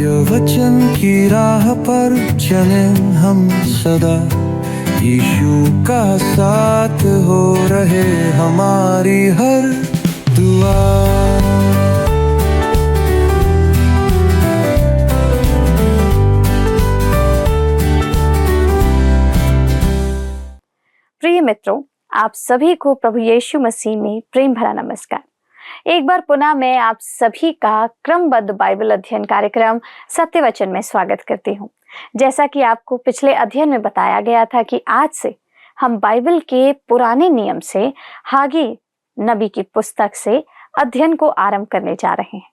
सत्य वचन की राह पर चले हम सदा, यीशु का साथ हो रहे हमारी हर दुआ। प्रिय मित्रों, आप सभी को प्रभु यीशु मसीह में प्रेम भरा नमस्कार। एक बार पुनः मैं आप सभी का क्रमबद्ध बाइबल अध्ययन कार्यक्रम सत्य वचन में स्वागत करती हूँ। जैसा कि आपको पिछले अध्ययन में बताया गया था कि आज से हम बाइबल के पुराने नियम से हागे नबी की पुस्तक से अध्ययन को आरंभ करने जा रहे हैं।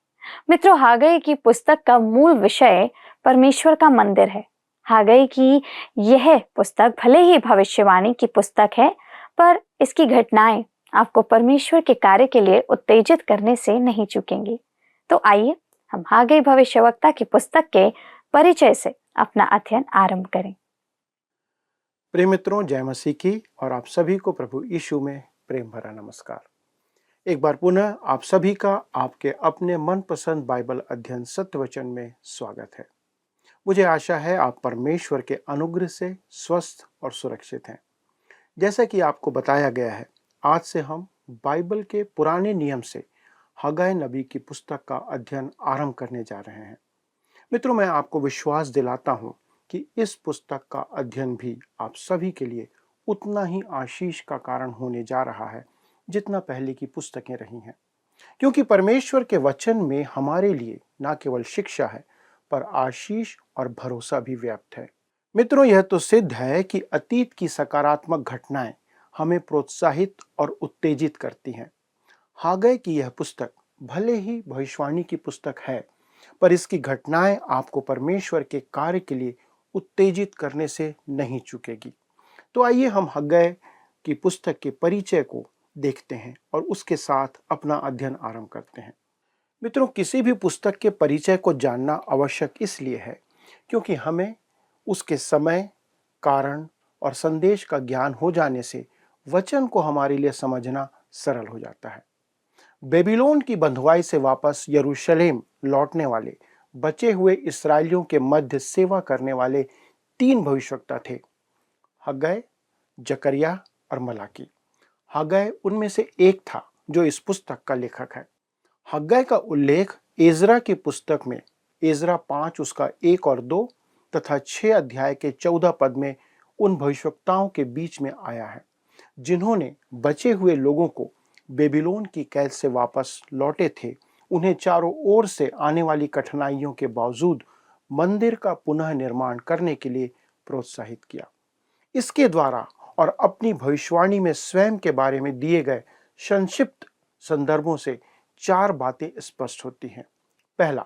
मित्रों, हागे की पुस्तक का मूल विषय परमेश्वर का मंदिर है। हागे की यह पुस्तक भले ही भविष्यवाणी की पुस्तक है, पर इसकी घटनाएं आपको परमेश्वर के कार्य के लिए उत्तेजित करने से नहीं चूकेंगी। तो आइए हम हागे भविष्यवक्ता की पुस्तक के परिचय से अपना अध्ययन आरंभ करें। प्रिय मित्रों, जय मसीह की और आप सभी को प्रभु यीशु में प्रेम भरा नमस्कार। एक बार पुनः आप सभी का आपके अपने मनपसंद बाइबल अध्ययन सत्य वचन में स्वागत है। मुझे आशा है आप परमेश्वर के अनुग्रह से स्वस्थ और सुरक्षित हैं। जैसा कि आपको बताया गया है, आज से हम बाइबल के पुराने नियम से हग्गाई नबी की पुस्तक का अध्ययन आरंभ करने जा रहे हैं। मित्रों, मैं आपको विश्वास दिलाता हूं कि इस पुस्तक का अध्ययन भी आप सभी के लिए उतना ही आशीष का कारण होने जा रहा है जितना पहले की पुस्तकें रही हैं, क्योंकि परमेश्वर के वचन में हमारे लिए न केवल शिक्षा है पर आशीष और भरोसा भी व्याप्त है। मित्रों, यह तो सिद्ध है कि अतीत की सकारात्मक घटनाएं हमें प्रोत्साहित और उत्तेजित करती हैं। हागे की यह पुस्तक भले ही भविष्यवाणी की पुस्तक है, पर इसकी घटनाएं आपको परमेश्वर के कार्य के लिए उत्तेजित करने से नहीं चूकेगी। तो आइए हम हग्गाई की पुस्तक के परिचय को देखते हैं और उसके साथ अपना अध्ययन आरंभ करते हैं। मित्रों, किसी भी पुस्तक के परिचय को जानना आवश्यक इसलिए है क्योंकि हमें उसके समय, कारण और संदेश का ज्ञान हो जाने से वचन को हमारे लिए समझना सरल हो जाता है। बेबीलोन की बंधुआई से वापस यरूशलेम लौटने वाले बचे हुए इस्राएलियों के मध्य सेवा करने वाले 3 भविष्यवक्ता थे, हग्गाई, जकरिया और मलाकी। हग्गाई उनमें से एक था जो इस पुस्तक का लेखक है। हग्गाई का उल्लेख एजरा की पुस्तक में एजरा 5 उसका 1 और 2 तथा 6 अध्याय के 14 पद में उन भविष्यवक्ताओं के बीच में आया है जिन्होंने बचे हुए लोगों को बेबीलोन की कैद से वापस लौटे थे, उन्हें चारों ओर से आने वाली कठिनाइयों के बावजूद मंदिर का पुनः निर्माण करने के लिए प्रोत्साहित किया। इसके द्वारा और अपनी भविष्यवाणी में स्वयं के बारे में दिए गए संक्षिप्त संदर्भों से 4 बातें स्पष्ट होती हैं। पहला,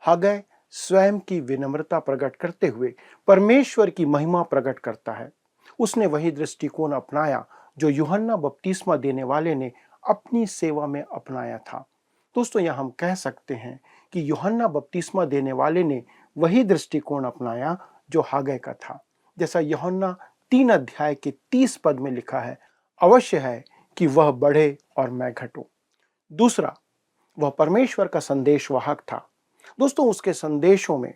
हग्गाई स्वयं की विनम्रता प्रकट करते हुए परमेश्वर की महिमा प्रकट करता है। उसने वही दृष्टिकोण अपनाया जो यूहन्ना बपतिस्मा देने वाले ने अपनी सेवा में अपनाया था। दोस्तों, यह हम कह सकते हैं कि यूहन्ना बपतिस्मा देने वाले ने वही दृष्टिकोण अपनाया जो हग्गाई का था। जैसा यूहन्ना 3 अध्याय के 30 पद में लिखा है, अवश्य है कि वह बढ़े और मैं घटूं। दूसरा, वह परमेश्वर का संदेश वाहक था। दोस्तों, उसके संदेशों में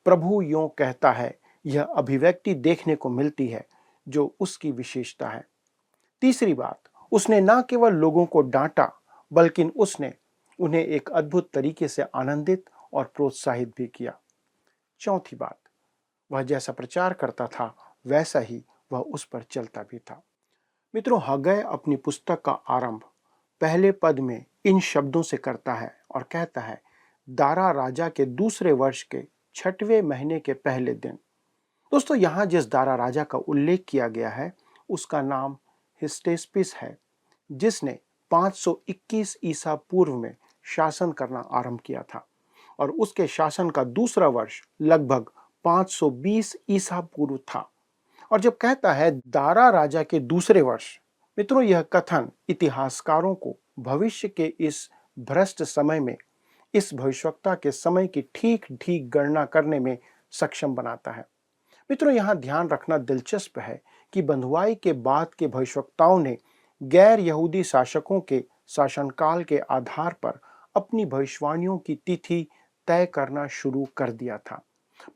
प्रभु यूं कहता है, यह अभिव्यक्ति देखने को मिलती है जो उसकी विशेषता है। तीसरी बात, उसने न केवल लोगों को डांटा बल्कि उसने उन्हें एक अद्भुत तरीके से आनंदित और प्रोत्साहित भी किया। चौथी बात, वह जैसा प्रचार करता था वैसा ही वह उस पर चलता भी था। मित्रों, हग्गाई अपनी पुस्तक का आरंभ पहले पद में इन शब्दों से करता है और कहता है, दारा राजा के दूसरे वर्ष के 6वें महीने के पहले दिन। दोस्तों, यहाँ जिस दारा राजा का उल्लेख किया गया है उसका नाम हिस्टेस्पिस है, जिसने 521 ईसा पूर्व में शासन करना आरंभ किया था और उसके शासन का दूसरा वर्ष लगभग 520 ईसा पूर्व था। और जब कहता है दारा राजा के दूसरे वर्ष, मित्रों, यह कथन इतिहासकारों को भविष्य के इस भ्रष्ट समय में इस भविष्यवक्ता के समय की ठीक ठीक गणना करने में सक्षम बनाता है। मित्रों, यहाँ ध्यान रखना दिलचस्प है कि बंधुआई के बाद के भविष्यवक्ताओं ने गैर यहूदी शासकों के शासनकाल के आधार पर अपनी भविष्यवाणियों की तिथि, तय करना शुरू कर दिया था।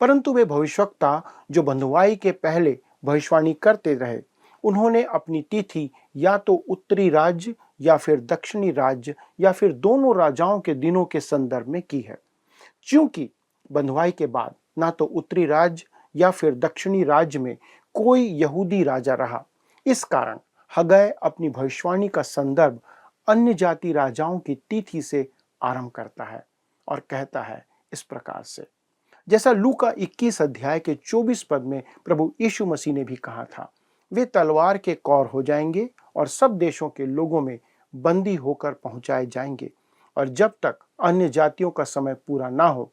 परंतु वे भविष्यवक्ता जो बंधुआई के पहले भविष्यवाणी करते रहे, उन्होंने अपनी तिथि या तो उत्तरी राज्य या फिर दक्षिणी राज्य या फिर दोनों राजाओं के दिनों के संदर्भ में की है। क्योंकि बंधुआई के बाद ना तो उत्तरी राज्य या फिर दक्षिणी राज्य में कोई यहूदी राजा रहा, इस कारण हगै अपनी भविष्यवाणी का संदर्भ अन्य जाति राजाओं की तिथि से आरंभ करता है और कहता है इस प्रकार से, जैसा लूका 21 अध्याय के 24 पद में प्रभु यीशु मसीह ने भी कहा था, वे तलवार के कौर हो जाएंगे और सब देशों के लोगों में बंदी होकर पहुंचाए जाएंगे, और जब तक अन्य जातियों का समय पूरा ना हो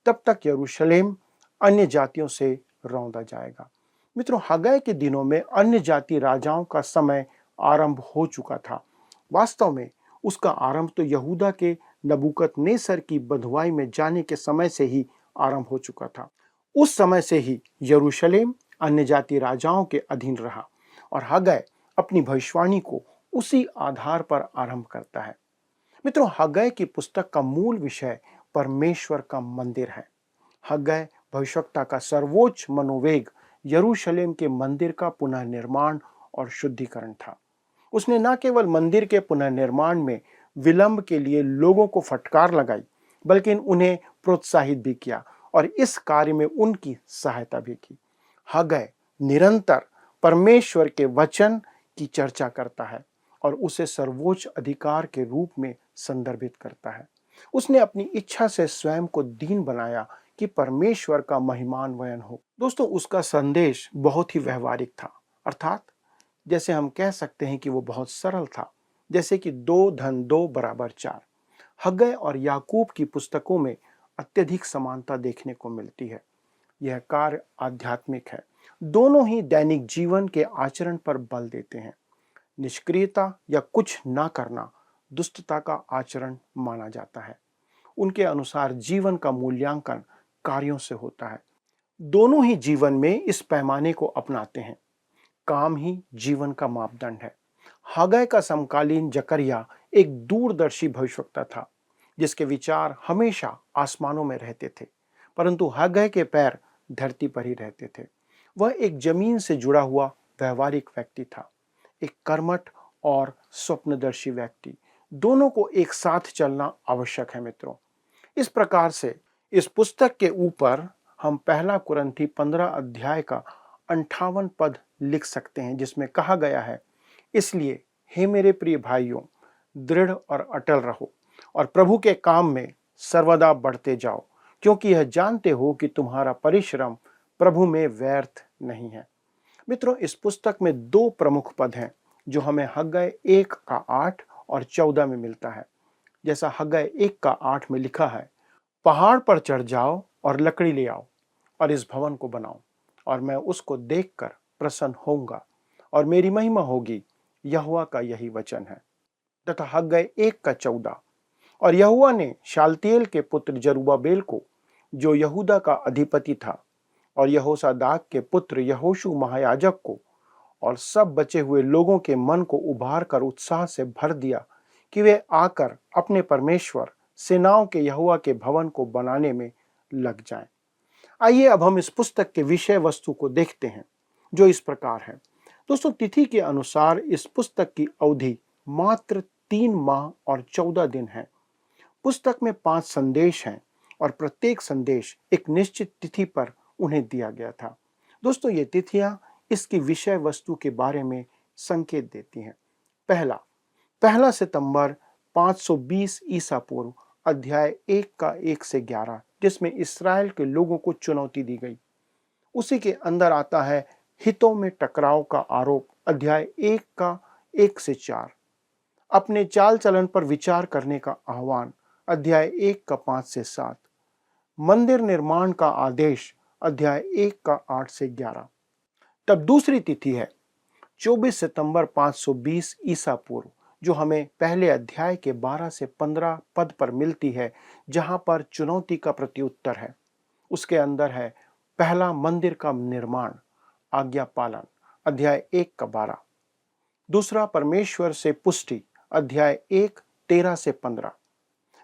तब तक यरूशलेम अन्य जातियों से रौंदा जाएगा। मित्रों, हगै के दिनों में अन्य जाति राजाओं का समय आरंभ हो चुका था। वास्तव में उसका आरंभ तो यहूदा के नबूकदनेस्सर की बंधुआई में जाने के समय से ही आरंभ हो चुका था। उस समय से ही यरूशलेम अन्य जाति राजाओं के अधीन रहा और हगै अपनी भविष्यवाणी को उसी आधार पर आरंभ करता है। मित्रों, हगै की पुस्तक का मूल विषय परमेश्वर का मंदिर है। हगै भविष्यवक्ता का सर्वोच्च मनोवेग यरूशलेम के मंदिर का पुनर्निर्माण और शुद्धिकरण था। उसने न केवल मंदिर के पुनर्निर्माण में विलंब के लिए लोगों को फटकार लगाई, बल्कि उन्हें प्रोत्साहित भी किया और इस कार्य में उनकी सहायता भी की। हगै निरंतर परमेश्वर के वचन की चर्चा करता है और उसे सर्वोच्च अधिकार के रूप में संदर्भित करता है। उसने अपनी इच्छा से स्वयं को दीन बनाया कि परमेश्वर का महिमान्वयन हो। दोस्तों, उसका संदेश बहुत ही व्यवहारिक था, अर्थात जैसे हम कह सकते हैं कि वो बहुत सरल था, जैसे कि 2 + 2 = 4। हगै और याकूब की पुस्तकों में अत्यधिक समानता देखने को मिलती है। यह कार्य आध्यात्मिक है। दोनों ही दैनिक जीवन के आचरण पर बल देते हैं। निष्क्रियता या कुछ ना करना दुष्टता का आचरण माना जाता है। उनके अनुसार जीवन का मूल्यांकन कार्यों से होता है। दोनों ही जीवन में इस पैमाने को अपनाते हैं। काम ही जीवन का मापदंड है। हगै का समकालीन जकरिया एक दूरदर्शी भविष्यवक्ता था, जिसके विचार हमेशा आसमानों में रहते थे, परंतु हगै के पैर धरती पर ही रहते थे। वह एक जमीन से जुड़ा हुआ व्यवहारिक व्यक्ति था, एक कर्मठ और स्वप्नदर्शी व्यक्ति। दोनों को एक साथ चलना आवश्यक है। मित्रों, इस प्रकार से इस पुस्तक के ऊपर हम 1 कुरिन्थी 15 अध्याय का 58 पद लिख सकते हैं, जिसमें कहा गया है, इसलिए हे मेरे प्रिय भाइयों, दृढ़ और अटल रहो और प्रभु के काम में सर्वदा बढ़ते जाओ, क्योंकि यह जानते हो कि तुम्हारा परिश्रम प्रभु में व्यर्थ नहीं है। मित्रों, इस पुस्तक में 2 प्रमुख पद हैं जो हमें हगै 1 का 8 और 14 में मिलता है। जैसा हगै 1 का 8 में लिखा है, पहाड़ पर चढ़ जाओ और लकड़ी ले आओ और इस भवन को बनाओ, और मैं उसको देखकर प्रसन्न होऊंगा और मेरी महिमा होगी, यहोवा का यही वचन है। तथा हगै 1 का 14, और यहोवा ने शालतिएल के पुत्र जरुब्बाबेल को, जो यहूदा का अधिपति था, और यहोसादाक के पुत्र यहोशू महायाजक को और सब बचे हुए लोगों के मन को उभार कर उत्साह से भर दिया कि वे आकर अपने परमेश्वर सेनाओं के यहोवा के भवन को बनाने में लग जाएं। आइए अब हम इस पुस्तक के विषय वस्तु को देखते हैं, जो इस प्रकार है। दोस्तों, तिथि के अनुसार इस पुस्तक की अवधि मात्र 3 माह और 14 दिन है। पुस्तक में 5 संदेश हैं और प्रत्येक संदेश एक निश्चित तिथि पर उन्हें दिया गया था। दोस्तों, ये तिथियां इसकी विषय वस्तु के बारे में संकेत देती हैं। पहला सितंबर 520 ईसा पूर्व, अध्याय 1 का 1 से 11, जिसमें इस्राएल के लोगों को चुनौती दी गई। उसी के अंदर आता है हितों में टकराव का आरोप, अध्याय 1 का 1 से 4। अपने चाल चलन पर विचार करने का आह्वान, अध्याय 1 का 5 से 7। मंदिर निर्माण का आदेश, अध्याय 1 का 8 से 11। तब दूसरी तिथि है 24 सितंबर 520 ईसा पूर्व, जो हमें पहले अध्याय के 12 से 15 पद पर मिलती है, जहां पर चुनौती का प्रत्युत्तर है। उसके अंदर है पहला मंदिर का निर्माण, आज्ञा पालन, अध्याय 1 का 12। दूसरा परमेश्वर से पुष्टि, अध्याय 1 13 से 15।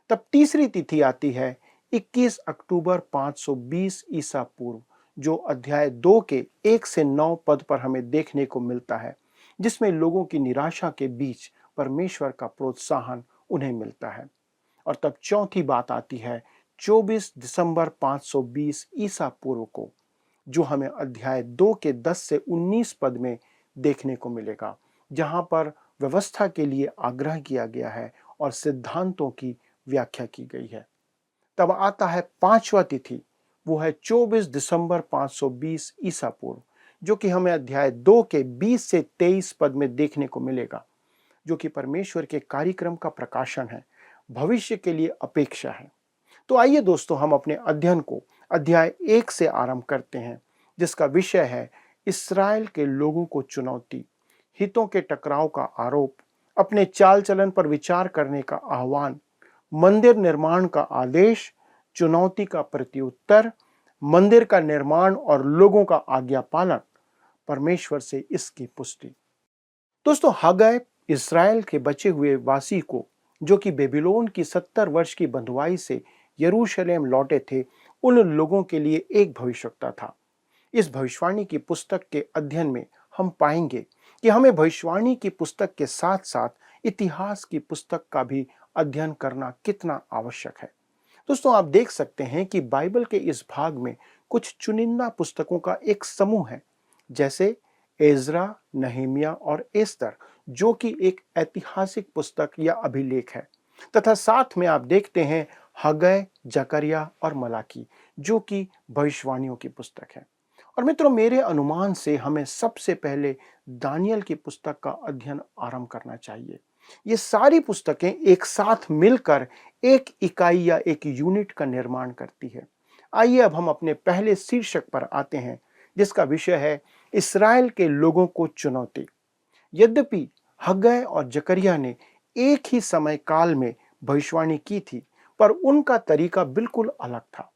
तब तीसरी तिथि आती है 21 अक्टूबर 520 ईसा पूर्व, जो अध्याय 2 के 1 से 9 पद पर हमें देखने को मिलता है, जिसमें लोगों की निराशा के बीच परमेश्वर का प्रोत्साहन उन्हें मिलता है। और तब चौथी बात आती है 24 दिसंबर 520 ईसा पूर्व को, जो हमें अध्याय 2 के 10 से 19 पद में देखने को मिलेगा, जहां पर व्यवस्था के लिए आग्रह किया गया है और सिद्धांतों की व्याख्या की गई है। तब आता है पांचवा तिथि, वो है 24 दिसंबर 520 ईसा पूर्व, जो कि हमें अध्याय 2 के 20 से 23 पद में देखने को मिलेगा, जो कि परमेश्वर के कार्यक्रम का प्रकाशन है, भविष्य के लिए अपेक्षा है। तो आइए दोस्तों, हम अपने अध्ययन को अध्याय 1 से आरंभ करते हैं, जिसका विषय है इस्राएल के लोगों को चुनौती, हितों के टकराव का आरोप, अपने चाल चलन पर विचार करने का आह्वान, मंदिर निर्माण का आदेश, चुनौती का प्रत्युत्तर, मंदिर का निर्माण और लोगों का आज्ञा पालन, परमेश्वर से इसकी पुष्टि। दोस्तों, हग्गाई इस्राएल के बचे हुए वासी को, जो कि बेबीलोन की 70 वर्ष की बंधुआई से यरूशलेम लौटे थे, उन लोगों के लिए एक भविष्यवक्ता था। इस भविष्यवाणी की पुस्तक के अध्ययन में हम पाएंगे कि हमें भविष्यवाणी की पुस्तक के साथ साथ इतिहास की पुस्तक का भी अध्ययन करना कितना आवश्यक है। दोस्तों, आप देख सकते हैं कि बाइबल के इस भाग में कुछ चुनिंदा पुस्तकों का एक समूह है, जैसे एजरा, नहमिया और एस्तर, जो कि एक ऐतिहासिक पुस्तक या अभिलेख है, तथा साथ में आप देखते हैं हग्गाई, जकरिया और मलाकी, जो कि भविष्यवाणियों की पुस्तक है। और मित्रों, मेरे अनुमान से हमें सबसे पहले दानियल की पुस्तक का अध्ययन आरंभ करना चाहिए। ये सारी पुस्तकें एक साथ मिलकर एक इकाई या एक यूनिट का निर्माण करती है। आइए अब हम अपने पहले शीर्षक पर आते हैं, जिसका विषय है इस्राएल के लोगों को चुनौती। यद्यपि हग्गाई और जकरिया ने एक ही समय काल में भविष्यवाणी की थी, पर उनका तरीका बिल्कुल अलग था।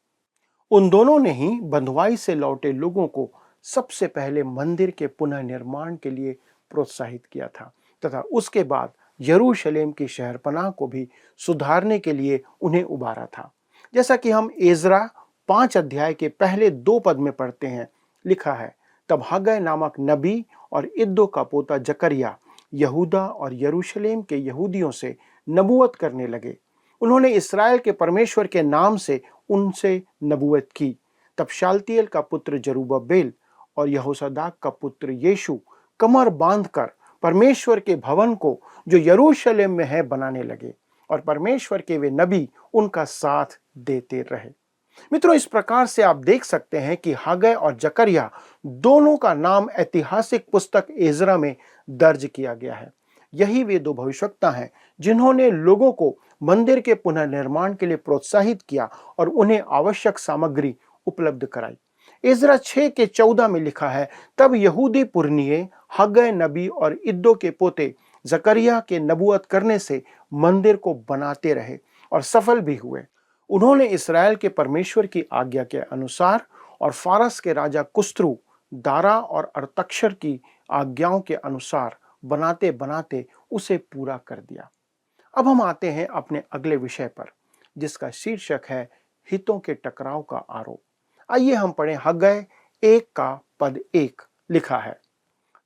उन दोनों ने ही बंधुआई से लौटे लोगों को सबसे पहले मंदिर के पुनर्निर्माण के लिए प्रोत्साहित किया था, तथा उसके बाद यरूशलेम की शहरपनाह को भी सुधारने के लिए उन्हें उबारा था। जैसा कि हम एजरा 5 अध्याय के पहले 2 पद में पढ़ते हैं, लिखा है, तब हग्गाई नामक नबी और इद्दो का पोता जकरिया यहूदा और यरूशलेम के यहूदियों से नबूवत करने लगे। उन्होंने इस्राएल के परमेश्वर के नाम से उनसे नबूवत की। तब शालतिएल का पुत्र जरूब्बाबेल और यहोसादाक का पुत्र यीशु कमर बांधकर परमेश्वर के भवन को, जो यरूशलेम में है, बनाने लगे, और परमेश्वर के वे नबी उनका साथ देते रहे। मित्रों, इस प्रकार से आप देख सकते हैं कि हग्गाई और जकरिया दोनों का नाम ऐतिहासिक पुस्तक एजरा में दर्ज किया गया है। यही वे दो भविष्यवक्ता हैं जिन्होंने लोगों को मंदिर के पुनर्निर्माण के लिए प्रोत्साहित किया और उन्हें आवश्यक सामग्री उपलब्ध कराई। एजरा 6 के 14 में लिखा है, तब यहूदी पुरनिये हग्गाई नबी और इद्दो के पोते जकरिया के नबूवत करने से मंदिर को बनाते रहे और सफल भी हुए। उन्होंने इस्राएल के परमेश्वर की आज्ञा के अनुसार और फारस के राजा कुस्रू, दारा और अर्तक्षर की आज्ञाओं के अनुसार बनाते बनाते उसे पूरा कर दिया। अब हम आते हैं अपने अगले विषय पर, जिसका शीर्षक है हितों के टकराव का आरोप। आइए हम पढ़ें हग्गाई 1 का पद 1। लिखा है,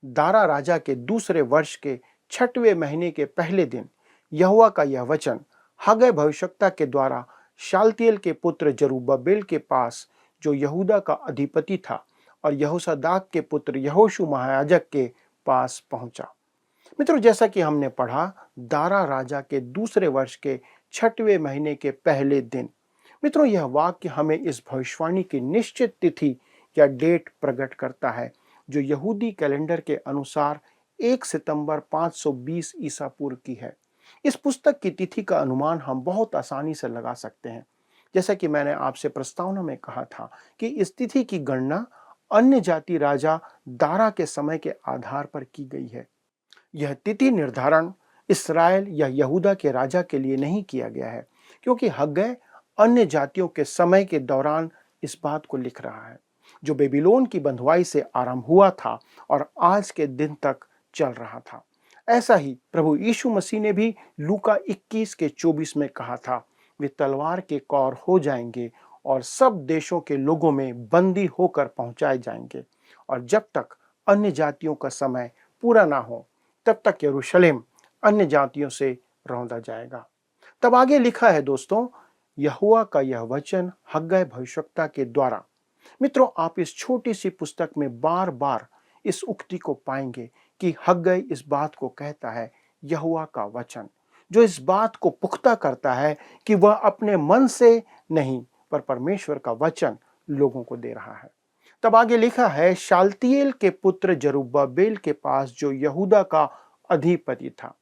दारा राजा के दूसरे वर्ष के 6वें महीने के पहले दिन यहोवा का यह वचन हग्गाई भविष्यवक्ता के द्वारा शालतिएल के पुत्र जरूब्बाबेल के पास, जो यहूदा का अधिपति था, और यहोसादाक के पुत्र यहोशू महायाजक के पास पहुंचा। मित्रों, जैसा कि हमने पढ़ा, दारा राजा के दूसरे वर्ष के 6वें महीने के पहले दिन। मित्रों, यह वाक्य हमें इस भविष्यवाणी की निश्चित तिथि या डेट प्रकट करता है, जो यहूदी कैलेंडर के अनुसार 1 सितंबर 520 ईसा पूर्व की है। इस पुस्तक की तिथि का अनुमान हम बहुत आसानी से लगा सकते हैं। जैसा कि मैंने आपसे प्रस्तावना में कहा था कि इस तिथि की गणना अन्य जाति राजा दारा के समय के आधार पर की गई है। यह तिथि निर्धारण इस्राएल या यहूदा के राजा के लिए नहीं किया गया है, क्योंकि हग्गाई अन्य जातियों के समय के दौरान इस बात को लिख रहा है, जो बेबीलोन की बंधुआई से आरंभ हुआ था और आज के दिन तक चल रहा था। ऐसा ही प्रभु यीशु मसीह ने भी लूका 21 के 24 में कहा था, वे तलवार के कौर हो जाएंगे और सब देशों के लोगों में बंदी होकर पहुंचाए जाएंगे। और जब तक अन्य जातियों का समय पूरा ना हो तब तक यरूशलेम अन्य जातियों से रौंदा जाएगा। तब आगे लिखा है दोस्तों, यहोवा का यह वचन हग्गै भविष्यवक्ता के द्वारा। मित्रों, आप इस छोटी सी पुस्तक में बार बार इस उक्ति को पाएंगे कि हग्गै इस बात को कहता है, यहोवा का वचन, जो इस बात को पुख्ता करता है कि वह अपने मन से नहीं पर परमेश्वर का वचन लोगों को दे रहा है। तब आगे लिखा है, शालतियेल के पुत्र जरुब्बाबेल के पास जो यहूदा का अधिपति था।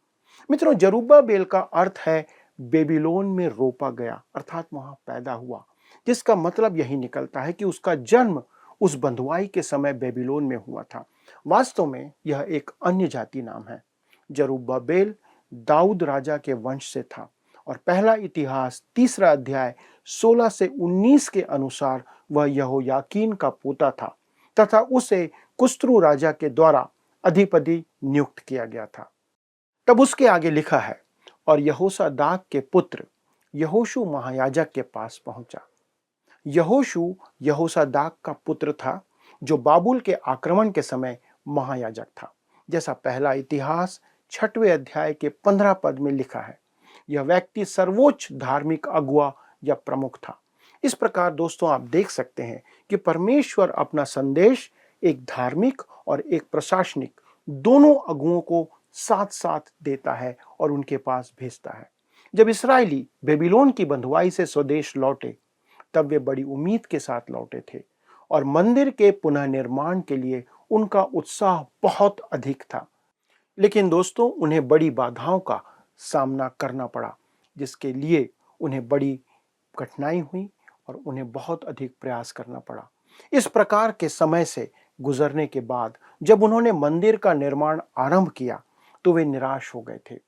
मित्रों, जरुब्बाबेल का अर्थ है बेबीलोन में रोपा गया, अर्थात वहां पैदा हुआ, जिसका मतलब यही निकलता है कि उसका जन्म उस बंधुआई के समय बेबीलोन में हुआ था। वास्तव में यह एक अन्य जाति नाम है। जरुब्बाबेल दाऊद राजा के वंश से था और पहला इतिहास 3 अध्याय 16 से 19 के अनुसार वह यहोयाकीन का पोता था तथा उसे कुस्रू राजा के द्वारा अधिपति नियुक्त किया गया था। तब उसके आगे लिखा है, और यहोसादाक के पुत्र यहोशू महायाजक के पास पहुंचा। यहोशू यहोसादाक का पुत्र था जो बाबुल के आक्रमण के समय महायाजक था, जैसा पहला इतिहास 6वें अध्याय के 15 पद में लिखा है। यह व्यक्ति सर्वोच्च धार्मिक अगुआ या प्रमुख था। इस प्रकार दोस्तों, आप देख सकते हैं कि परमेश्वर अपना संदेश एक धार्मिक और एक प्रशासनिक दोनों अगुओं को साथ साथ देता है और उनके पास भेजता है। जब इस्राएली बेबीलोन की बंधुआई से स्वदेश लौटे तब वे बड़ी उम्मीद के साथ लौटे थे और मंदिर के पुनः निर्माण के लिए उनका उत्साह बहुत अधिक था। लेकिन दोस्तों, उन्हें बड़ी बाधाओं का सामना करना पड़ा, जिसके लिए उन्हें बड़ी कठिनाई हुई और उन्हें बहुत अधिक प्रयास करना पड़ा। इस प्रकार के समय से गुजरने के बाद जब उन्होंने मंदिर का निर्माण आरंभ किया तो वे निराश हो गए थे।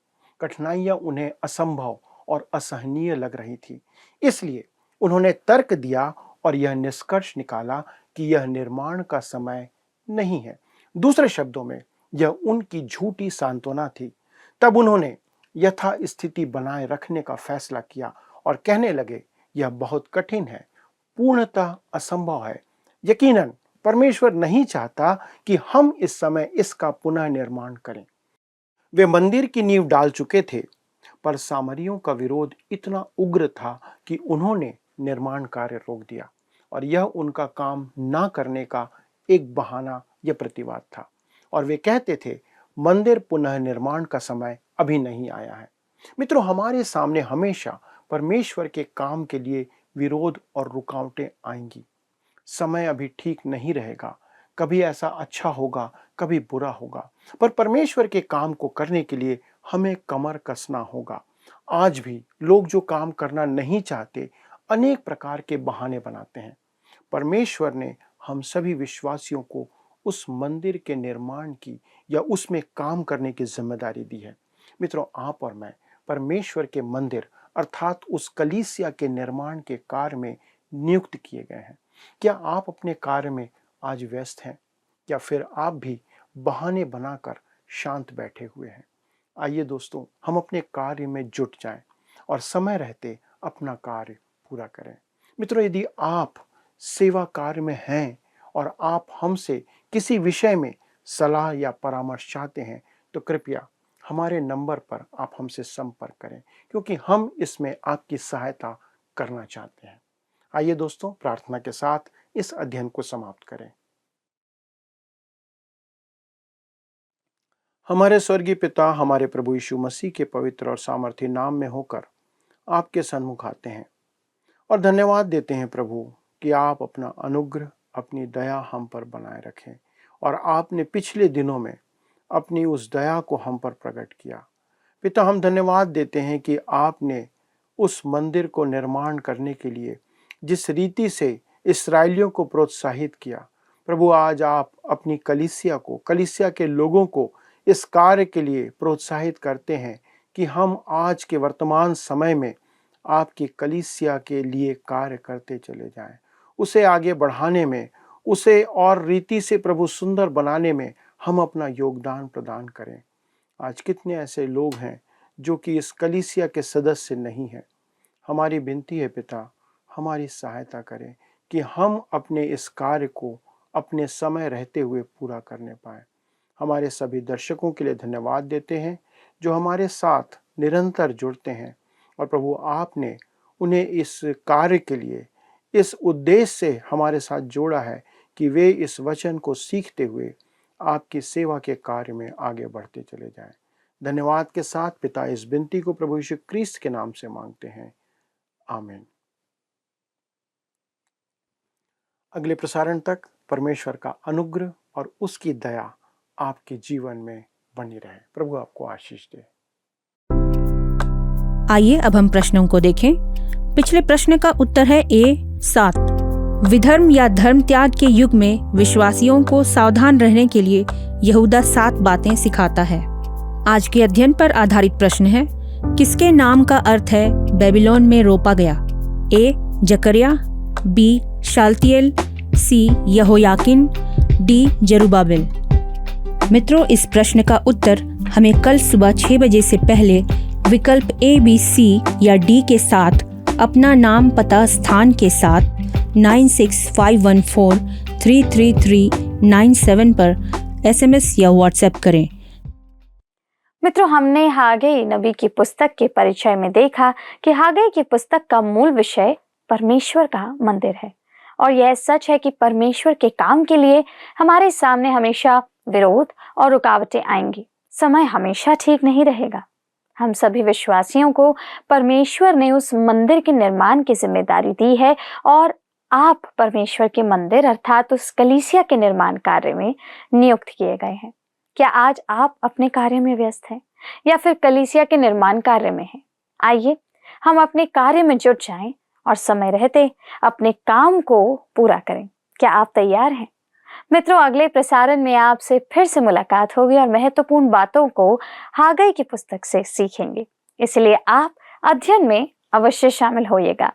कठिनाइयां उन्हें असंभव और असहनीय लग रही थी। इसलिए उन्होंने तर्क दिया और यह निष्कर्ष निकाला कि यह निर्माण का समय नहीं है। दूसरे शब्दों में, यह उनकी झूठी सांत्वना थी। तब उन्होंने यथा स्थिति बनाए रखने का फैसला किया और कहने लगे, यह बहुत कठिन है, पूर्णतः असंभव है। यकीनन परमेश्वर नहीं चाहता कि हम इस समय इसका पुनः निर्माण करें। वे मंदिर की नींव डाल चुके थे, पर सामरियों का विरोध इतना उग्र था कि उन्होंने निर्माण कार्य रोक दिया और यह उनका काम ना करने का एक बहाना या प्रतिवाद था। और वे कहते थे, मंदिर पुनः निर्माण का समय अभी नहीं आया है। मित्रों, हमारे सामने हमेशा परमेश्वर के काम के लिए विरोध और रुकावटें आएंगी। समय अभी ठीक नहीं रहेगा, कभी ऐसा अच्छा होगा, कभी बुरा होगा, पर परमेश्वर के काम को करने के लिए हमें कमर कसना होगा। आज भी लोग जो काम करना नहीं चाहते अनेक प्रकार के बहाने बनाते हैं। परमेश्वर ने हम सभी विश्वासियों को उस मंदिर के निर्माण की या उसमें काम करने की जिम्मेदारी दी है। मित्रों, आप और मैं परमेश्वर के मंदिर अर्थात उस कलीसिया के निर्माण के कार्य में नियुक्त किए गए हैं। क्या आप अपने कार्य में आज व्यस्त हैं या फिर आप भी बहाने बनाकर शांत बैठे हुए हैं? आइए दोस्तों, हम अपने कार्य में जुट जाएं और समय रहते अपना कार्य पूरा करें। मित्रों, यदि आप सेवा कार्य में हैं और आप हमसे किसी विषय में सलाह या परामर्श चाहते हैं तो कृपया हमारे नंबर पर आप हमसे संपर्क करें, क्योंकि हम इसमें आपकी सहायता करना चाहते हैं। आइए दोस्तों, प्रार्थना के साथ इस अध्ययन को समाप्त करें। हमारे स्वर्गीय पिता, हमारे प्रभु यीशु मसीह के पवित्र और सामर्थी नाम में होकर आपके सन्मुख आते हैं और धन्यवाद देते हैं प्रभु कि आप अपना अनुग्रह, अपनी दया हम पर बनाए रखें और आपने पिछले दिनों में अपनी उस दया को हम पर प्रकट किया। पिता, हम धन्यवाद देते हैं कि आपने उस मंदिर को निर्माण करने के लिए जिस रीति से इस्राएलियों को प्रोत्साहित किया, प्रभु आज आप अपनी कलीसिया के लोगों को इस कार्य के लिए प्रोत्साहित करते हैं कि हम आज के वर्तमान समय में आपकी कलीसिया के लिए कार्य करते चले जाएं, उसे आगे बढ़ाने में, उसे और रीति से प्रभु सुंदर बनाने में हम अपना योगदान प्रदान करें। आज कितने ऐसे लोग हैं जो कि इस कलीसिया के सदस्य नहीं हैं। हमारी विनती है पिता, हमारी सहायता करें कि हम अपने इस कार्य को अपने समय रहते हुए पूरा करने पाएं। हमारे सभी दर्शकों के लिए धन्यवाद देते हैं जो हमारे साथ निरंतर जुड़ते हैं, और प्रभु आपने उन्हें इस कार्य के लिए, इस उद्देश्य से हमारे साथ जोड़ा है कि वे इस वचन को सीखते हुए आपकी सेवा के कार्य में आगे बढ़ते चले जाएं। धन्यवाद के साथ पिता इस विनती को प्रभु यीशु क्रिस्त के नाम से मांगते हैं, आमीन। अगले प्रसारण तक परमेश्वर का अनुग्रह और उसकी दया आपके जीवन में बनी रहे। प्रभु आपको आशीष दे। आइए अब हम प्रश्नों को देखें। पिछले प्रश्न का उत्तर है A 7। विधर्म या धर्म त्याग के युग में विश्वासियों को सावधान रहने के लिए यहूदा 7 बातें सिखाता है। आज के अध्ययन पर आधारित प्रश्न है, किसके नाम का अर्थ है बेबीलोन में रोपा गया? A Zechariah, B शालतिएल, C यहोयाकिन, D जरुब्बाबिल। मित्रों, इस प्रश्न का उत्तर हमें कल सुबह 6 बजे से पहले विकल्प A, B, C या D के साथ अपना नाम, पता, स्थान के साथ 9651433397 पर SMS या WhatsApp करें। मित्रों, हमने हागे नबी की पुस्तक के परिचय में देखा कि हागे की पुस्तक का मूल विषय परमेश्वर का मंदिर है, और यह सच है कि परमेश्वर के काम के लिए हमारे सामने हमेशा विरोध और रुकावटें आएंगी। समय हमेशा ठीक नहीं रहेगा। हम सभी विश्वासियों को परमेश्वर ने उस मंदिर के निर्माण की जिम्मेदारी दी है, और आप परमेश्वर के मंदिर अर्थात उस कलीसिया के निर्माण कार्य में नियुक्त किए गए हैं। क्या आज आप अपने कार्य में व्यस्त हैं या फिर कलीसिया के निर्माण कार्य में हैं? आइए हम अपने कार्य में जुट जाएं और समय रहते अपने काम को पूरा करें। क्या आप तैयार हैं? मित्रों, अगले प्रसारण में आपसे फिर से मुलाकात होगी और महत्वपूर्ण बातों को हागे की पुस्तक से सीखेंगे, इसलिए आप अध्ययन में अवश्य शामिल होइएगा।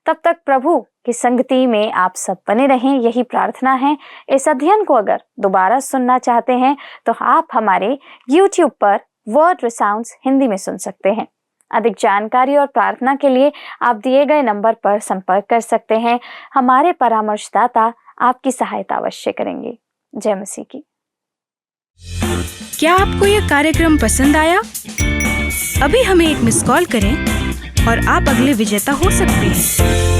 तब तक प्रभु की संगति में आप सब बने रहें, यही प्रार्थना है। इस अध्ययन को अगर दोबारा सुनना चाहते हैं तो आप हमारे YouTube पर वर्ड रिसाउंड्स हिंदी में सुन सकते हैं। अधिक जानकारी और प्रार्थना के लिए आप दिए गए नंबर पर संपर्क कर सकते हैं। हमारे परामर्शदाता आपकी सहायता अवश्य करेंगे। जय मसीह की। क्या आपको यह कार्यक्रम पसंद आया? अभी हमें एक मिस कॉल करें और आप अगले विजेता हो सकते हैं।